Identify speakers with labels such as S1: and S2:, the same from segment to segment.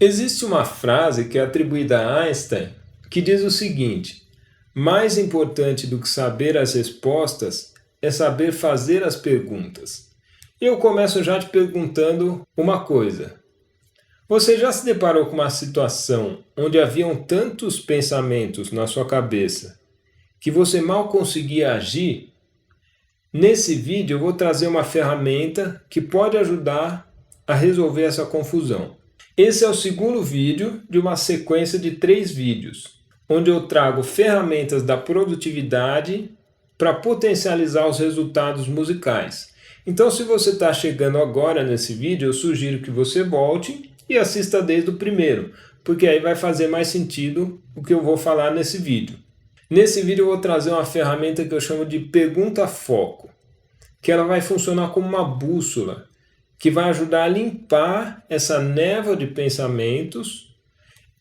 S1: Existe uma frase que é atribuída a Einstein que diz o seguinte: mais importante do que saber as respostas é saber fazer as perguntas. Eu começo já te perguntando uma coisa. Você já se deparou com uma situação onde haviam tantos pensamentos na sua cabeça que você mal conseguia agir? Nesse vídeo eu vou trazer uma ferramenta que pode ajudar a resolver essa confusão. Esse é o segundo vídeo de uma sequência de 3 vídeos, onde eu trago ferramentas da produtividade para potencializar os resultados musicais. Então, se você está chegando agora nesse vídeo, eu sugiro que você volte e assista desde o primeiro, porque aí vai fazer mais sentido o que eu vou falar nesse vídeo. Nesse vídeo eu vou trazer uma ferramenta que eu chamo de pergunta-foco, que ela vai funcionar como uma bússola, que vai ajudar a limpar essa névoa de pensamentos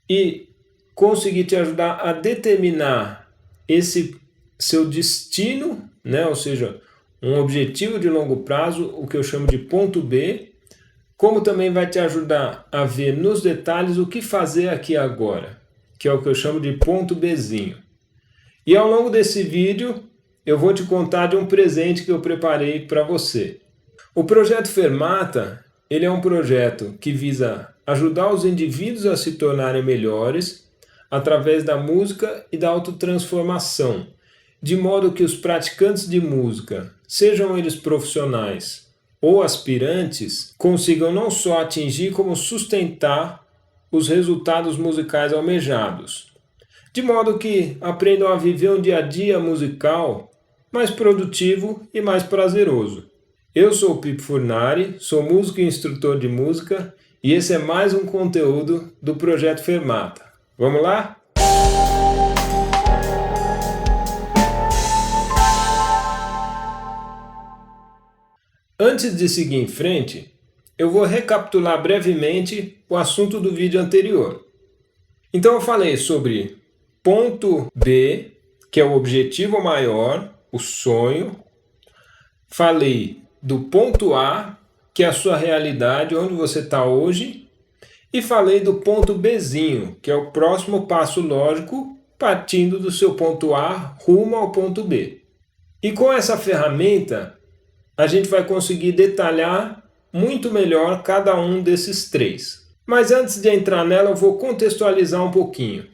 S1: e conseguir te ajudar a determinar esse seu destino, né? Ou seja, um objetivo de longo prazo, o que eu chamo de ponto B, como também vai te ajudar a ver nos detalhes o que fazer aqui agora, que é o que eu chamo de ponto Bzinho. E ao longo desse vídeo eu vou te contar de um presente que eu preparei para você. O Projeto Fermata, ele é um projeto que visa ajudar os indivíduos a se tornarem melhores através da música e da autotransformação, de modo que os praticantes de música, sejam eles profissionais ou aspirantes, consigam não só atingir como sustentar os resultados musicais almejados, de modo que aprendam a viver um dia a dia musical mais produtivo e mais prazeroso. Eu sou o Pipo Furnari, sou músico e instrutor de música e esse é mais um conteúdo do Projeto Fermata. Vamos lá? Antes de seguir em frente, eu vou recapitular brevemente o assunto do vídeo anterior. Então eu falei sobre ponto B, que é o objetivo maior, o sonho. Falei do ponto A, que é a sua realidade, onde você está hoje, e falei do ponto Bzinho, que é o próximo passo lógico, partindo do seu ponto A rumo ao ponto B. E com essa ferramenta, a gente vai conseguir detalhar muito melhor cada um desses 3. Mas antes de entrar nela, eu vou contextualizar um pouquinho.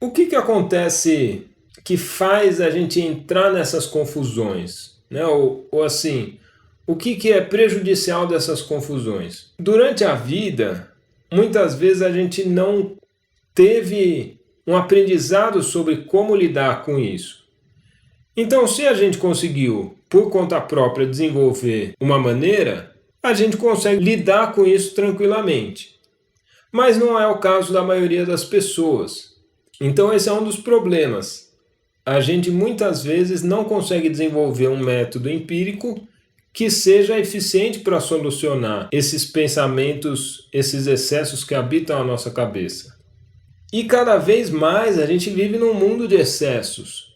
S1: O que acontece que faz a gente entrar nessas confusões, né? Ou assim, o que é prejudicial dessas confusões? Durante a vida, muitas vezes a gente não teve um aprendizado sobre como lidar com isso. Então, se a gente conseguiu, por conta própria, desenvolver uma maneira, a gente consegue lidar com isso tranquilamente. Mas não é o caso da maioria das pessoas. Então, esse é um dos problemas. A gente muitas vezes não consegue desenvolver um método empírico que seja eficiente para solucionar esses pensamentos, esses excessos que habitam a nossa cabeça. E cada vez mais a gente vive num mundo de excessos.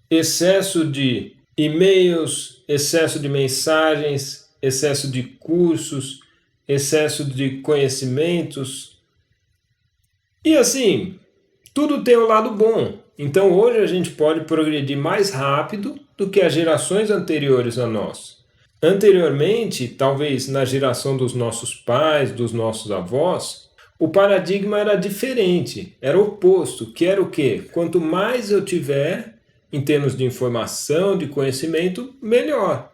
S1: Excesso de e-mails, excesso de mensagens, excesso de cursos, excesso de conhecimentos. E assim, tudo tem um lado bom. Então hoje a gente pode progredir mais rápido do que as gerações anteriores a nós. Anteriormente, talvez na geração dos nossos pais, dos nossos avós, o paradigma era diferente, era oposto, que era o quê? Quanto mais eu tiver, em termos de informação, de conhecimento, melhor.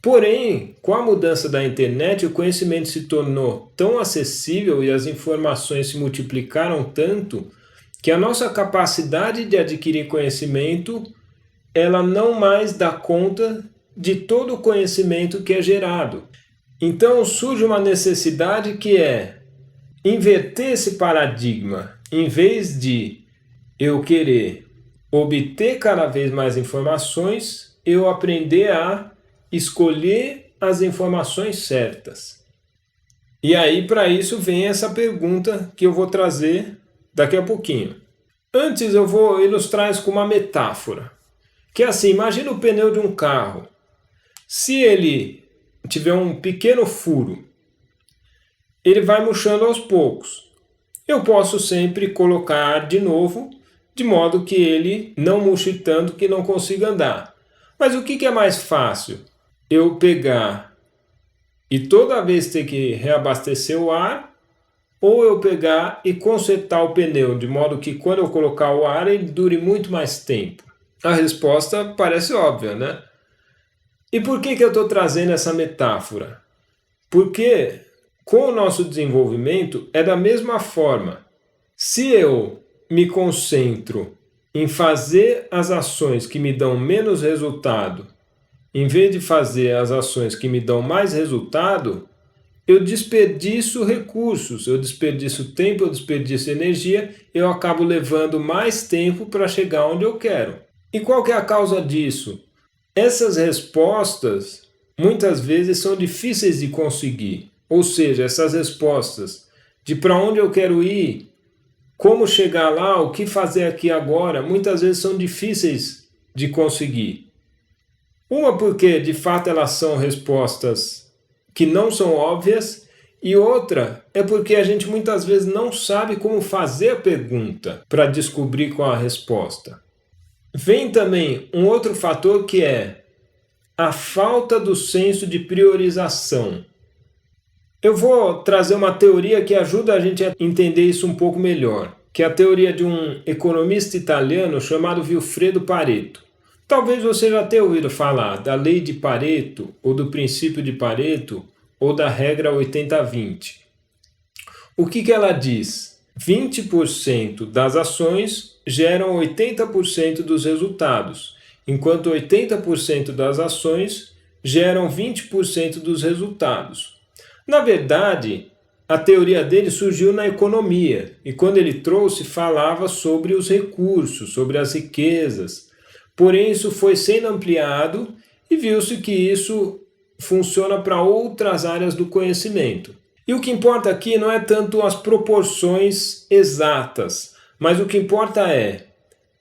S1: Porém, com a mudança da internet, o conhecimento se tornou tão acessível e as informações se multiplicaram tanto que a nossa capacidade de adquirir conhecimento, ela não mais dá conta de todo o conhecimento que é gerado. Então surge uma necessidade que é inverter esse paradigma. Em vez de eu querer obter cada vez mais informações, eu aprender a escolher as informações certas. E aí, para isso, vem essa pergunta que eu vou trazer daqui a pouquinho. Antes, eu vou ilustrar isso com uma metáfora. Que é assim, imagina o pneu de um carro. Se ele tiver um pequeno furo, ele vai murchando aos poucos. eu posso sempre colocar de novo, de modo que ele não murche tanto que não consiga andar. Mas o que é mais fácil? Eu pegar e toda vez ter que reabastecer o ar, ou eu pegar e consertar o pneu, de modo que quando eu colocar o ar ele dure muito mais tempo? A resposta parece óbvia, né? E por que eu estou trazendo essa metáfora? Porque com o nosso desenvolvimento é da mesma forma. Se eu me concentro em fazer as ações que me dão menos resultado, em vez de fazer as ações que me dão mais resultado, eu desperdiço recursos, eu desperdiço tempo, eu desperdiço energia, eu acabo levando mais tempo para chegar onde eu quero. E qual que é a causa disso? Essas respostas muitas vezes são difíceis de conseguir, ou seja, essas respostas de para onde eu quero ir, como chegar lá, o que fazer aqui agora, muitas vezes são difíceis de conseguir. Uma porque de fato elas são respostas que não são óbvias, e outra é porque a gente muitas vezes não sabe como fazer a pergunta para descobrir qual a resposta. Vem também um outro fator que é a falta do senso de priorização. Eu vou trazer uma teoria que ajuda a gente a entender isso um pouco melhor, que é a teoria de um economista italiano chamado Vilfredo Pareto. Talvez você já tenha ouvido falar da lei de Pareto, ou do princípio de Pareto, ou da regra 80-20. O que ela diz? 20% das ações geram 80% dos resultados, enquanto 80% das ações geram 20% dos resultados. Na verdade, a teoria dele surgiu na economia, e quando ele trouxe, falava sobre os recursos, sobre as riquezas. Porém, isso foi sendo ampliado e viu-se que isso funciona para outras áreas do conhecimento. E o que importa aqui não é tanto as proporções exatas, mas o que importa é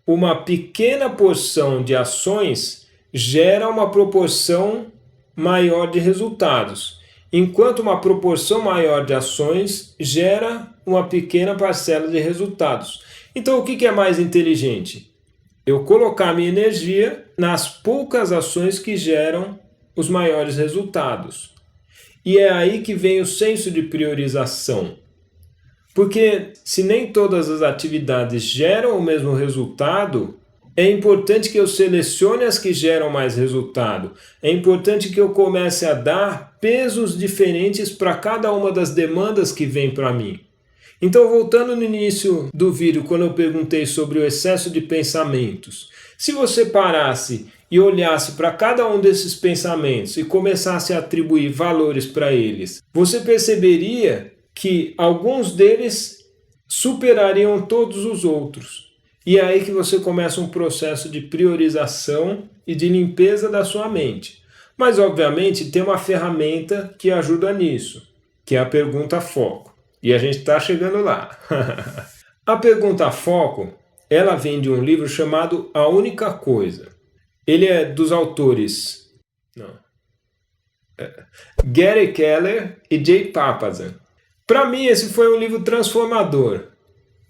S1: uma pequena porção de ações gera uma proporção maior de resultados, enquanto uma proporção maior de ações gera uma pequena parcela de resultados. Então, o que é mais inteligente? Eu colocar minha energia nas poucas ações que geram os maiores resultados. E é aí que vem o senso de priorização. Porque se nem todas as atividades geram o mesmo resultado, é importante que eu selecione as que geram mais resultado. É importante que eu comece a dar pesos diferentes para cada uma das demandas que vem para mim. Então, voltando no início do vídeo, quando eu perguntei sobre o excesso de pensamentos, se você parasse e olhasse para cada um desses pensamentos e começasse a atribuir valores para eles, você perceberia que alguns deles superariam todos os outros. E é aí que você começa um processo de priorização e de limpeza da sua mente. Mas, obviamente, tem uma ferramenta que ajuda nisso, que é a pergunta foco. E a gente está chegando lá. A pergunta foco, ela vem de um livro chamado A Única Coisa. Ele é dos autores Gary Keller e Jay Papasan. Para mim, esse foi um livro transformador.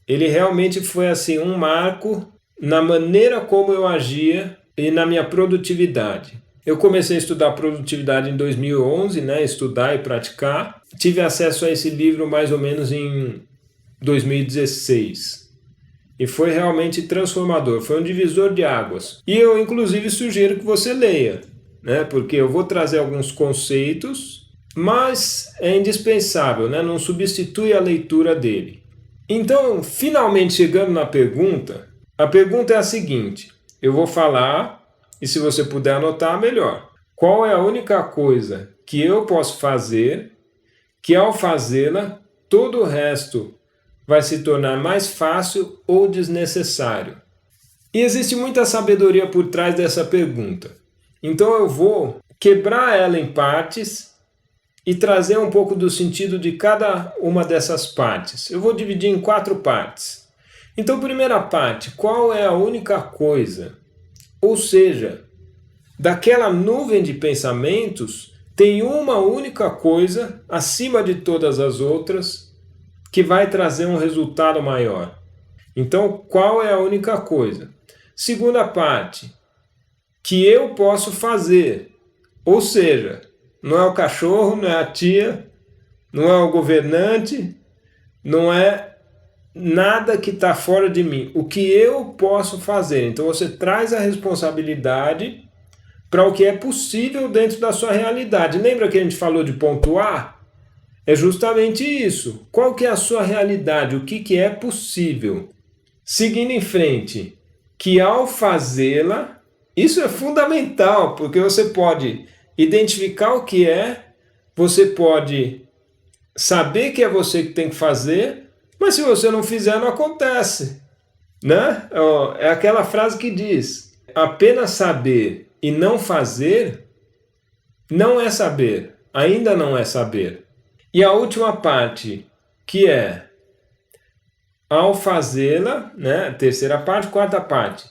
S1: Ele realmente foi assim um marco na maneira como eu agia e na minha produtividade. Eu comecei a estudar produtividade em 2011, estudar e praticar. Tive acesso a esse livro mais ou menos em 2016. E foi realmente transformador, foi um divisor de águas. E eu, inclusive, sugiro que você leia, porque eu vou trazer alguns conceitos, mas é indispensável, não substitui a leitura dele. Então, finalmente chegando na pergunta, a pergunta é a seguinte, eu vou falar, e se você puder anotar, melhor. Qual é a única coisa que eu posso fazer, que ao fazê-la, todo o resto vai se tornar mais fácil ou desnecessário? E existe muita sabedoria por trás dessa pergunta. Então eu vou quebrar ela em partes e trazer um pouco do sentido de cada uma dessas partes. Eu vou dividir em 4 partes. Então, primeira parte, qual é a única coisa? Ou seja, daquela nuvem de pensamentos, tem uma única coisa acima de todas as outras que vai trazer um resultado maior. Então, qual é a única coisa? Segunda parte, que eu posso fazer. Ou seja, não é o cachorro, não é a tia, não é o governante, não é nada que está fora de mim. O que eu posso fazer? Então você traz a responsabilidade para o que é possível dentro da sua realidade. Lembra que a gente falou de pontuar? É justamente isso. Qual que é a sua realidade? O que é possível? Seguindo em frente, que ao fazê-la, isso é fundamental, porque você pode identificar o que é, você pode saber que é você que tem que fazer, mas se você não fizer, não acontece, né? É aquela frase que diz: apenas saber e não fazer não é saber, ainda não é saber. E a última parte, que é ao fazê-la, né? Terceira parte, quarta parte,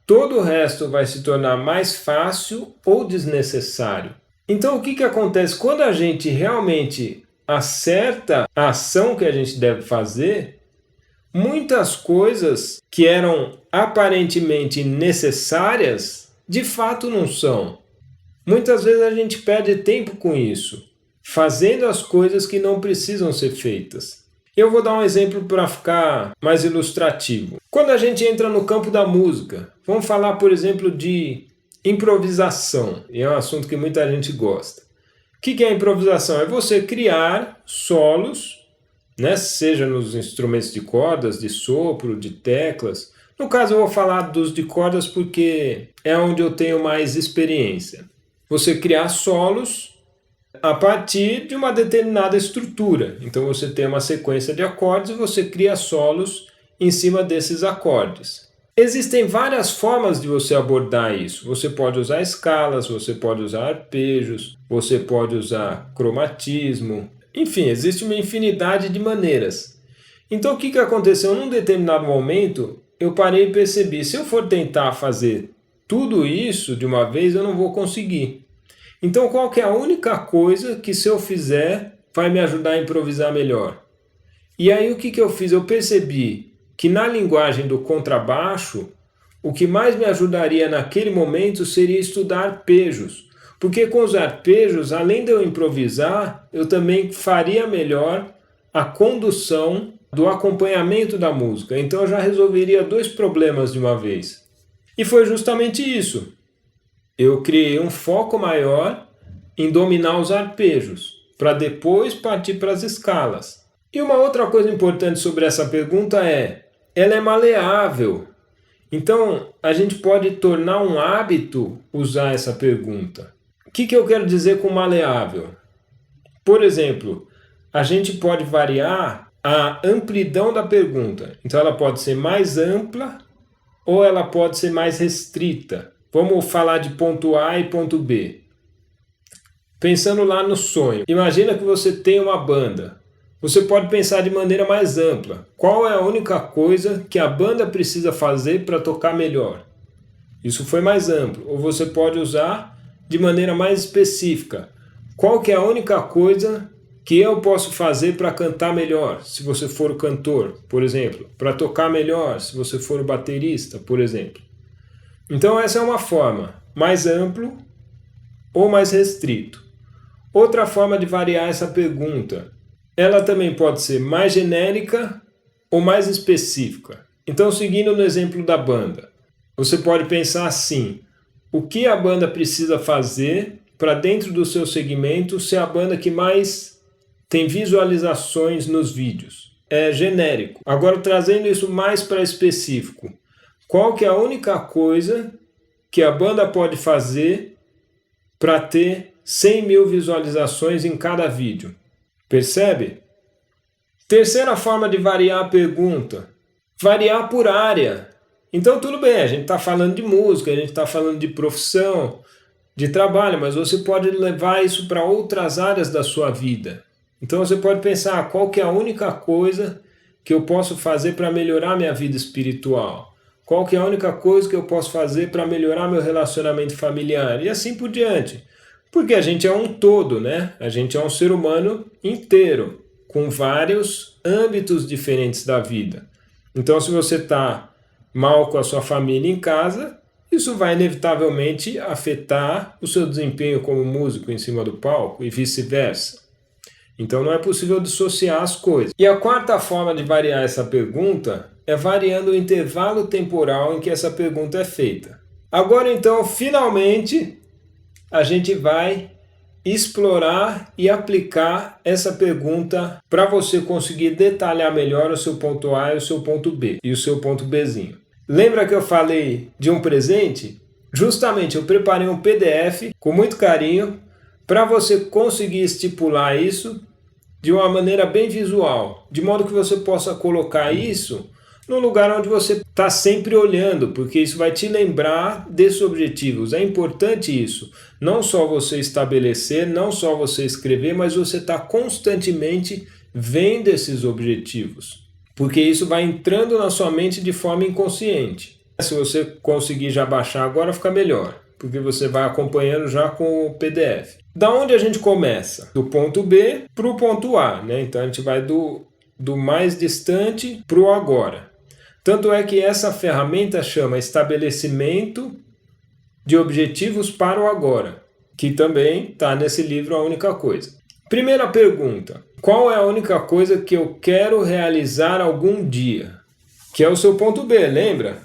S1: todo o resto vai se tornar mais fácil ou desnecessário. Então o que acontece quando a gente realmente acerta a ação que a gente deve fazer? Muitas coisas que eram aparentemente necessárias, de fato não são. Muitas vezes a gente perde tempo com isso, fazendo as coisas que não precisam ser feitas. Eu vou dar um exemplo para ficar mais ilustrativo. Quando a gente entra no campo da música, vamos falar, por exemplo, de improvisação. E é um assunto que muita gente gosta. O que é improvisação? É você criar solos, né? Seja nos instrumentos de cordas, de sopro, de teclas. No caso eu vou falar dos de cordas porque é onde eu tenho mais experiência. Você criar solos a partir de uma determinada estrutura. Então você tem uma sequência de acordes e você cria solos em cima desses acordes. Existem várias formas de você abordar isso. Você pode usar escalas, você pode usar arpejos, você pode usar cromatismo. Enfim, existe uma infinidade de maneiras. Então o que aconteceu? Num determinado momento, eu parei e percebi, se eu for tentar fazer tudo isso de uma vez, eu não vou conseguir. Então qual que é a única coisa que se eu fizer vai me ajudar a improvisar melhor? E aí o que eu fiz? Eu percebi que na linguagem do contrabaixo, o que mais me ajudaria naquele momento seria estudar arpejos. Porque com os arpejos, além de eu improvisar, eu também faria melhor a condução do acompanhamento da música. Então eu já resolveria dois problemas de uma vez. E foi justamente isso. Eu criei um foco maior em dominar os arpejos, para depois partir para as escalas. E uma outra coisa importante sobre essa pergunta ela é maleável. Então, a gente pode tornar um hábito usar essa pergunta. O que eu quero dizer com maleável? Por exemplo, a gente pode variar a amplidão da pergunta. Então, ela pode ser mais ampla ou ela pode ser mais restrita. Vamos falar de ponto A e ponto B. Pensando lá no sonho. Imagina que você tem uma banda. Você pode pensar de maneira mais ampla. Qual é a única coisa que a banda precisa fazer para tocar melhor? Isso foi mais amplo. Ou você pode usar de maneira mais específica. Qual que é a única coisa que eu posso fazer para cantar melhor, se você for o cantor, por exemplo? Para tocar melhor, se você for o baterista, por exemplo. Então essa é uma forma, mais amplo ou mais restrito. Outra forma de variar essa pergunta, ela também pode ser mais genérica ou mais específica. Então, seguindo no exemplo da banda, você pode pensar assim: o que a banda precisa fazer para dentro do seu segmento ser a banda que mais tem visualizações nos vídeos? É genérico. Agora, trazendo isso mais para específico, qual que é a única coisa que a banda pode fazer para ter 100 mil visualizações em cada vídeo? Percebe? Terceira forma de variar a pergunta, variar por área. Então tudo bem, a gente está falando de música, a gente está falando de profissão, de trabalho, mas você pode levar isso para outras áreas da sua vida. Então você pode pensar, qual que é a única coisa que eu posso fazer para melhorar minha vida espiritual? Qual que é a única coisa que eu posso fazer para melhorar meu relacionamento familiar? E assim por diante. Porque a gente é um todo, né? A gente é um ser humano inteiro. com vários âmbitos diferentes da vida. Então, se você está mal com a sua família em casa, isso vai inevitavelmente afetar o seu desempenho como músico em cima do palco e vice-versa. Então não é possível dissociar as coisas. E a quarta forma de variar essa pergunta é variando o intervalo temporal em que essa pergunta é feita. Agora então, finalmente, a gente vai explorar e aplicar essa pergunta para você conseguir detalhar melhor o seu ponto A e o seu ponto B e o seu ponto Bzinho. Lembra que eu falei de um presente? Justamente, eu preparei um PDF com muito carinho para você conseguir estipular isso de uma maneira bem visual, de modo que você possa colocar isso no lugar onde você está sempre olhando, porque isso vai te lembrar desses objetivos. É importante isso, não só você estabelecer, não só você escrever, mas você está constantemente vendo esses objetivos, porque isso vai entrando na sua mente de forma inconsciente. Se você conseguir já baixar agora, fica melhor, porque você vai acompanhando já com o PDF. Da onde a gente começa? Do ponto B para o ponto A, né? Então a gente vai do mais distante para o agora. Tanto é que essa ferramenta chama estabelecimento de objetivos para o agora, que também está nesse livro A Única Coisa. Primeira pergunta: qual é a única coisa que eu quero realizar algum dia? Que é o seu ponto B, lembra?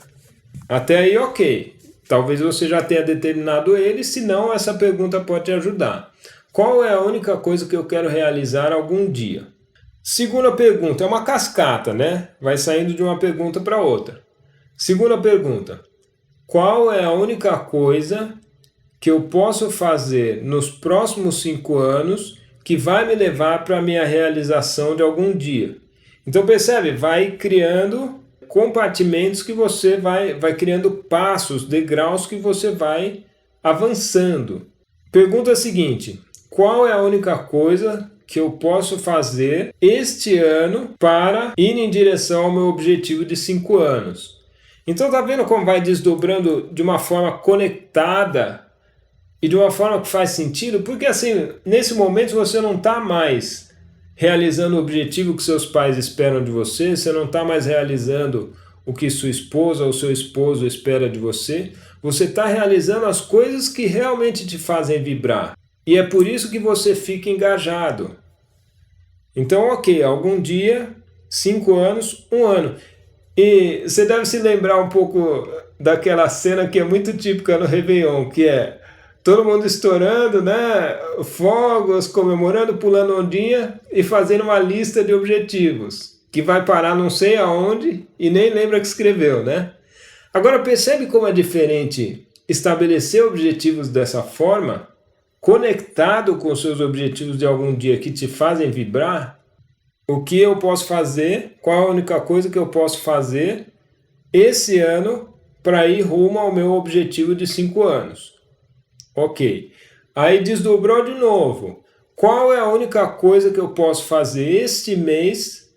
S1: Até aí, ok. Talvez você já tenha determinado ele, se não, essa pergunta pode te ajudar. Qual é a única coisa que eu quero realizar algum dia? Segunda pergunta, é uma cascata, né? Vai saindo de uma pergunta para outra. Segunda pergunta, qual é a única coisa que eu posso fazer nos próximos 5 anos que vai me levar para a minha realização de algum dia? Então percebe, vai criando compartimentos que você vai criando passos, degraus que você vai avançando. Pergunta seguinte: qual é a única coisa que eu posso fazer este ano para ir em direção ao meu objetivo de 5 anos? Então tá vendo como vai desdobrando de uma forma conectada e de uma forma que faz sentido? Porque assim, nesse momento você não está mais realizando o objetivo que seus pais esperam de você, você não está mais realizando o que sua esposa ou seu esposo espera de você, você está realizando as coisas que realmente te fazem vibrar. E é por isso que você fica engajado. Então, ok, algum dia, 5 anos, 1 ano. E você deve se lembrar um pouco daquela cena que é muito típica no Réveillon, que é todo mundo estourando, né? Fogos, comemorando, pulando ondinha e fazendo uma lista de objetivos, que vai parar não sei aonde e nem lembra que escreveu, né? Agora percebe como é diferente estabelecer objetivos dessa forma, conectado com os seus objetivos de algum dia que te fazem vibrar? O que eu posso fazer? Qual a única coisa que eu posso fazer esse ano para ir rumo ao meu objetivo de 5 anos? Ok. Aí desdobrou de novo. Qual é a única coisa que eu posso fazer este mês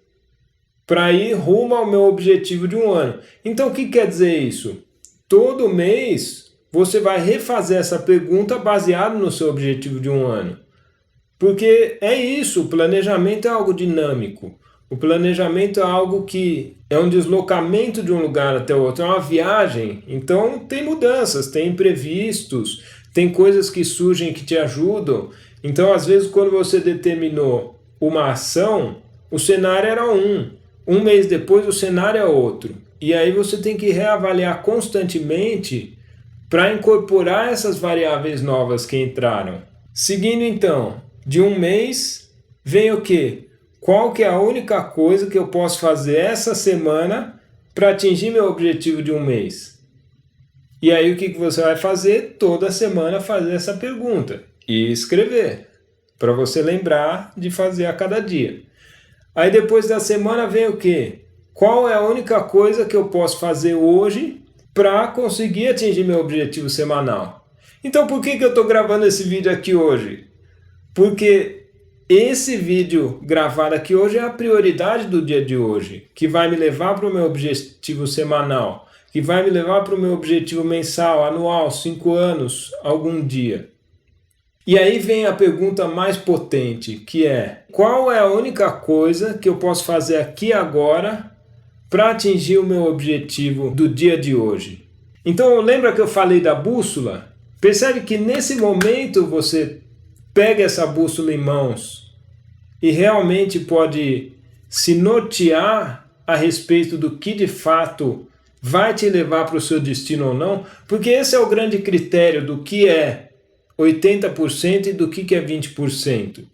S1: para ir rumo ao meu objetivo de 1 ano? Então o que quer dizer isso? Todo mês você vai refazer essa pergunta baseado no seu objetivo de 1 ano. Porque é isso, o planejamento é algo dinâmico. O planejamento é algo que é um deslocamento de um lugar até o outro, é uma viagem. Então tem mudanças, tem imprevistos, tem coisas que surgem que te ajudam. Então às vezes quando você determinou uma ação, o cenário era um mês depois o cenário é outro. E aí você tem que reavaliar constantemente para incorporar essas variáveis novas que entraram. Seguindo então, de 1 mês, vem o quê? Qual que é a única coisa que eu posso fazer essa semana para atingir meu objetivo de 1 mês? E aí o que você vai fazer? Toda semana fazer essa pergunta e escrever, para você lembrar de fazer a cada dia. Aí depois da semana vem o quê? Qual é a única coisa que eu posso fazer hoje para conseguir atingir meu objetivo semanal? Então por que eu estou gravando esse vídeo aqui hoje? Porque esse vídeo gravado aqui hoje é a prioridade do dia de hoje, que vai me levar para o meu objetivo semanal, que vai me levar para o meu objetivo mensal, anual, 5 anos, algum dia. E aí vem a pergunta mais potente, que é: qual é a única coisa que eu posso fazer aqui agora para atingir o meu objetivo do dia de hoje? Então, lembra que eu falei da bússola? Percebe que nesse momento você pega essa bússola em mãos e realmente pode se nortear a respeito do que de fato vai te levar para o seu destino ou não, porque esse é o grande critério do que é 80% e do que é 20%.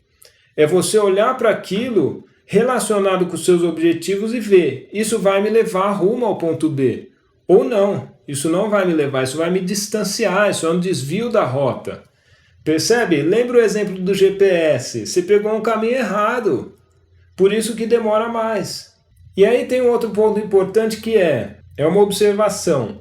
S1: É você olhar para aquilo relacionado com os seus objetivos e ver, isso vai me levar rumo ao ponto B. Ou não, isso não vai me levar, isso vai me distanciar, isso é um desvio da rota. Percebe? Lembra o exemplo do GPS, você pegou um caminho errado, por isso que demora mais. E aí tem um outro ponto importante que é uma observação.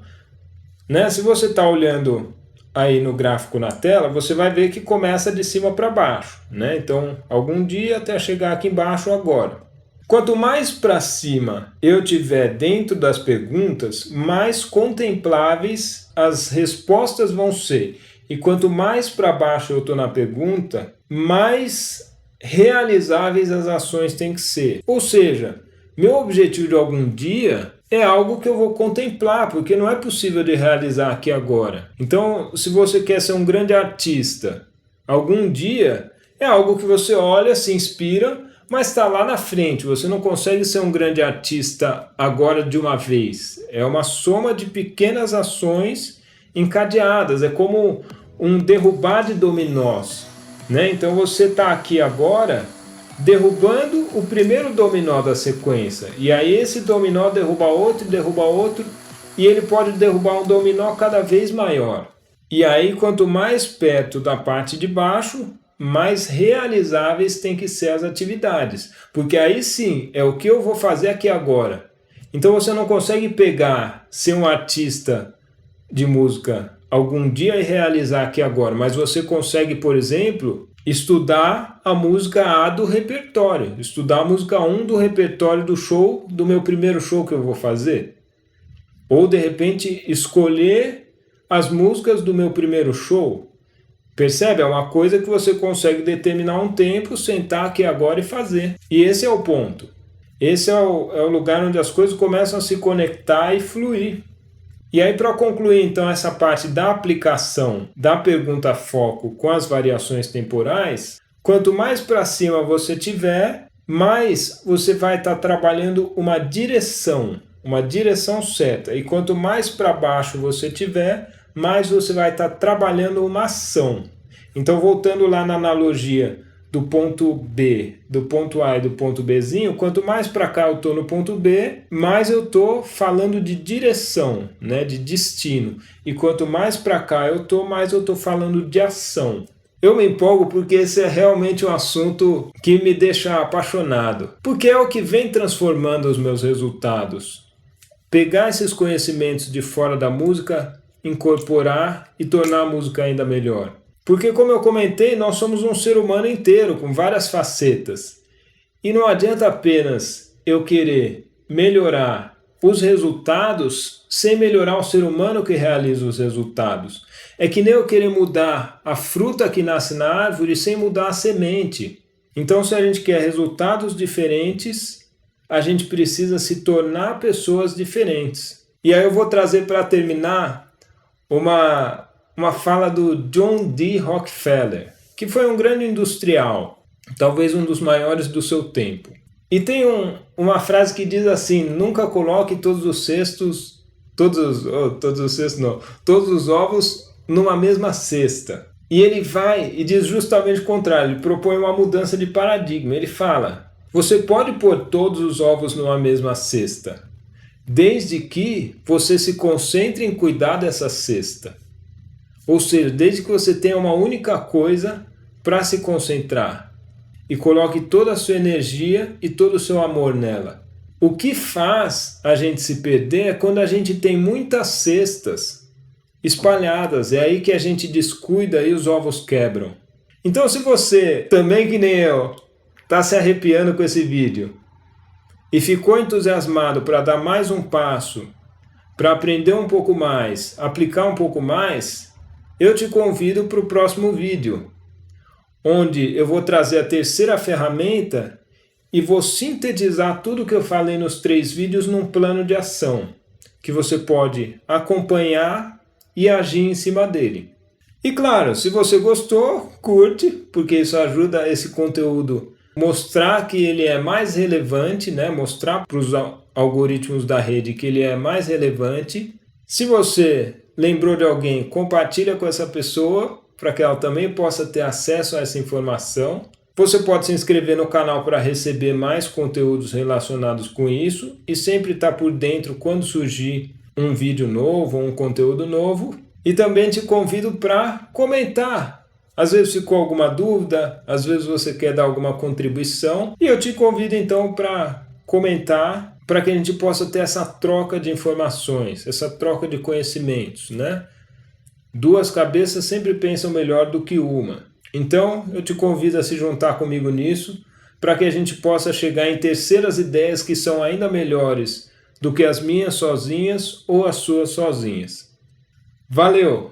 S1: Né? Se você está olhando aí no gráfico na tela, você vai ver que começa de cima para baixo, né? Então, algum dia até chegar aqui embaixo agora. Quanto mais para cima eu tiver dentro das perguntas, mais contempláveis as respostas vão ser. E quanto mais para baixo eu estou na pergunta, mais realizáveis as ações têm que ser. Ou seja, meu objetivo de algum dia é algo que eu vou contemplar, porque não é possível de realizar aqui agora. Então, se você quer ser um grande artista, algum dia é algo que você olha, se inspira, mas está lá na frente. Você não consegue ser um grande artista agora de uma vez. É uma soma de pequenas ações encadeadas. É como um derrubar de dominós, né? Então você está aqui agora derrubando o primeiro dominó da sequência, e aí esse dominó derruba outro, e ele pode derrubar um dominó cada vez maior. E aí, quanto mais perto da parte de baixo, mais realizáveis tem que ser as atividades, porque aí sim é o que eu vou fazer aqui agora. Então você não consegue pegar, ser um artista de música algum dia e realizar aqui agora, mas você consegue, por exemplo, estudar a música A do repertório, estudar a música 1 do repertório do show, do meu primeiro show que eu vou fazer. Ou, de repente, escolher as músicas do meu primeiro show. Percebe? É uma coisa que você consegue determinar um tempo, sentar aqui agora e fazer. E esse é o ponto. Esse é o lugar onde as coisas começam a se conectar e fluir. E aí, para concluir então essa parte da aplicação da pergunta foco com as variações temporais, quanto mais para cima você tiver, mais você vai estar trabalhando uma direção certa. E quanto mais para baixo você tiver, mais você vai estar trabalhando uma ação. Então, voltando lá na analogia do ponto B, do ponto A e do ponto Bzinho, quanto mais para cá eu estou no ponto B, mais eu estou falando de direção, né, de destino. E quanto mais para cá eu estou, mais eu estou falando de ação. Eu me empolgo porque esse é realmente um assunto que me deixa apaixonado, porque é o que vem transformando os meus resultados. Pegar esses conhecimentos de fora da música, incorporar e tornar a música ainda melhor. Porque, como eu comentei, nós somos um ser humano inteiro, com várias facetas. E não adianta apenas eu querer melhorar os resultados sem melhorar o ser humano que realiza os resultados. É que nem eu querer mudar a fruta que nasce na árvore sem mudar a semente. Então, se a gente quer resultados diferentes, a gente precisa se tornar pessoas diferentes. E aí eu vou trazer para terminar uma fala do John D. Rockefeller, que foi um grande industrial, talvez um dos maiores do seu tempo. E tem uma frase que diz assim: nunca coloque todos os ovos numa mesma cesta. E ele vai e diz justamente o contrário, ele propõe uma mudança de paradigma. Ele fala: você pode pôr todos os ovos numa mesma cesta, desde que você se concentre em cuidar dessa cesta. Ou seja, desde que você tenha uma única coisa para se concentrar e coloque toda a sua energia e todo o seu amor nela. O que faz a gente se perder é quando a gente tem muitas cestas espalhadas. É aí que a gente descuida e os ovos quebram. Então, se você, também que nem eu, está se arrepiando com esse vídeo e ficou entusiasmado para dar mais um passo, para aprender um pouco mais, aplicar um pouco mais, eu te convido para o próximo vídeo. onde eu vou trazer a terceira ferramenta e vou sintetizar tudo que eu falei nos 3 vídeos num plano de ação, que você pode acompanhar e agir em cima dele. E claro, se você gostou, curte, porque isso ajuda esse conteúdo mostrar que ele é mais relevante, né? Mostrar para os algoritmos da rede que ele é mais relevante. Se você lembrou de alguém, compartilha com essa pessoa para que ela também possa ter acesso a essa informação. Você pode se inscrever no canal para receber mais conteúdos relacionados com isso e sempre estar por dentro quando surgir um vídeo novo ou um conteúdo novo. E também te convido para comentar. Às vezes ficou alguma dúvida, às vezes você quer dar alguma contribuição e eu te convido então para comentar para que a gente possa ter essa troca de informações, essa troca de conhecimentos, né? 2 cabeças sempre pensam melhor do que uma. Então, eu te convido a se juntar comigo nisso, para que a gente possa chegar em terceiras ideias que são ainda melhores do que as minhas sozinhas ou as suas sozinhas. Valeu!